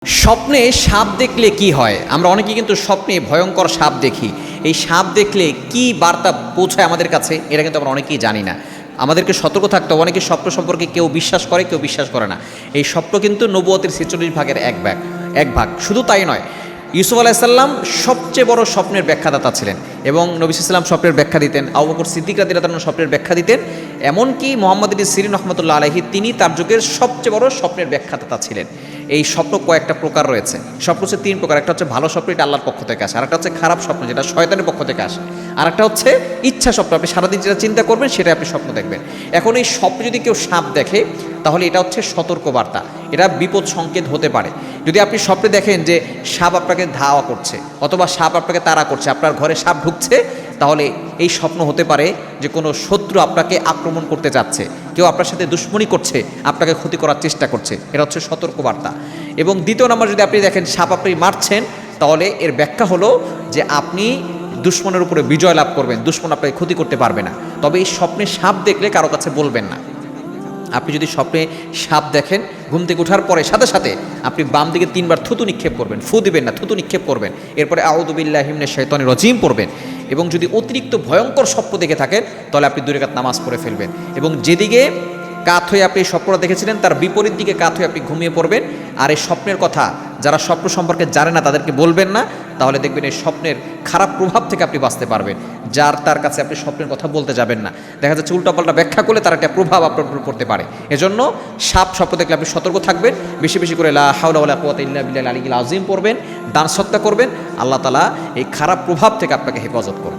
স্বপ্নে সাপ দেখলে কি হয়? আমরা অনেকেই কিন্তু স্বপ্নে ভয়ঙ্কর সাপ দেখি। এই সাপ দেখলে কি বার্তা পৌঁছায় আমাদের কাছে, এটা কিন্তু আমরা অনেকেই জানি না। আমাদেরকে সতর্ক থাকতে হবে। অনেকে স্বপ্ন সম্পর্কে কেউ বিশ্বাস করে, কেউ বিশ্বাস করে না। এই স্বপ্ন কিন্তু নবুয়তের ৪৬ ভাগের এক ভাগ। শুধু তাই নয়, ইউসুফ আলাইসাল্লাম সবচেয়ে বড় স্বপ্নের ব্যাখ্যাদাতা ছিলেন এবং নবী সাল্লাল্লাহু স্বপ্নের ব্যাখ্যা দিতেন। আবু বকর সিদ্দিক রাদিয়াল্লাহু তাআলা স্বপ্নের ব্যাখ্যা দিতেন। এমনকি মুহাম্মদ ইবনে সিরিন রাহমাতুল্লাহ আলাইহি তিনি তার যুগের সবচেয়ে বড় স্বপ্নের ব্যাখ্যাদাতা ছিলেন। এই স্বপ্ন কয়েকটা প্রকার রয়েছে। স্বপ্ন হচ্ছে ৩ প্রকার। একটা হচ্ছে ভালো স্বপ্ন, এটা আল্লাহর পক্ষ থেকে আসে। আরেকটা হচ্ছে খারাপ স্বপ্ন, যেটা শয়তানের পক্ষ থেকে আসে। আরেকটা হচ্ছে ইচ্ছা স্বপ্ন, আপনি সারাদিন যেটা চিন্তা করবেন সেটা আপনি স্বপ্ন দেখবেন। এখন এই স্বপ্নে যদি কেউ সাপ দেখে, তাহলে এটা হচ্ছে সতর্ক বার্তা, এটা বিপদ সংকেত হতে পারে। যদি আপনি স্বপ্নে দেখেন যে সাপ আপনাকে ধাওয়া করছে অথবা সাপ আপনাকে তাড়া করছে, আপনার ঘরে সাপ ঢুকছে, তাহলে এই স্বপ্ন হতে পারে যে কোনো শত্রু আপনাকে আক্রমণ করতে যাচ্ছে, কেউ আপনার সাথে দুশ্মনী করছে, আপনাকে ক্ষতি করার চেষ্টা করছে। এটা হচ্ছে সতর্কবার্তা। এবং দ্বিতীয় নম্বর, যদি আপনি দেখেন সাপ আপনি মারছেন, তাহলে এর ব্যাখ্যা হলো যে আপনি দুশ্মনের উপরে বিজয় লাভ করবেন, দুশ্মন আপনাকে ক্ষতি করতে পারবে না। তবে এই স্বপ্নে সাপ দেখলে কারো কাছে বলবেন না। আপনি যদি স্বপ্নে সাপ দেখেন, ঘুম থেকে ওঠার পরে সাথে সাথে আপনি বাম দিকে 3 বার থুতু নিক্ষেপ করবেন। ফু দিবেন না, থুতু নিক্ষেপ করবেন। এরপরে আউযু বিল্লাহি মিনাশ শাইতানির রাজিম পড়বেন। এবং যদি অতিরিক্ত ভয়ঙ্কর স্বপ্ন দেখে থাকেন, তাহলে আপনি 2 রাকাত নামাজ পড়ে ফেলবেন এবং যেদিকে কাত হয়ে আপনি স্বপ্নটা দেখেছিলেন তার বিপরীত দিকে কাত হয়ে আপনি ঘুমিয়ে পড়বেন। আর এই স্বপ্নের কথা যারা স্বপ্ন সম্পর্কে জানে না তাদেরকে বলবেন না, তাহলে দেখবেন এই স্বপ্নের খারাপ প্রভাব থেকে আপনি বাঁচতে পারবেন। যার তার কাছে আপনি স্বপ্নের কথা বলতে যাবেন না। দেখা যাচ্ছে উল্টাপাল্টা ব্যাখ্যা করলে তার একটা প্রভাব আপনার উপর পড়তে পারে। এজন্য সাপ স্বপ্ন দেখলে আপনি সতর্ক থাকবেন, বেশি বেশি করে লা হাওলা ওয়ালা কুওয়াতা ইল্লা বিল্লাহিল আলিয়্যিল আযীম পড়বেন, দান সদকা করবেন। আল্লাহ তাআলা এই খারাপ প্রভাব থেকে আপনাকে হেফাজত করবেন।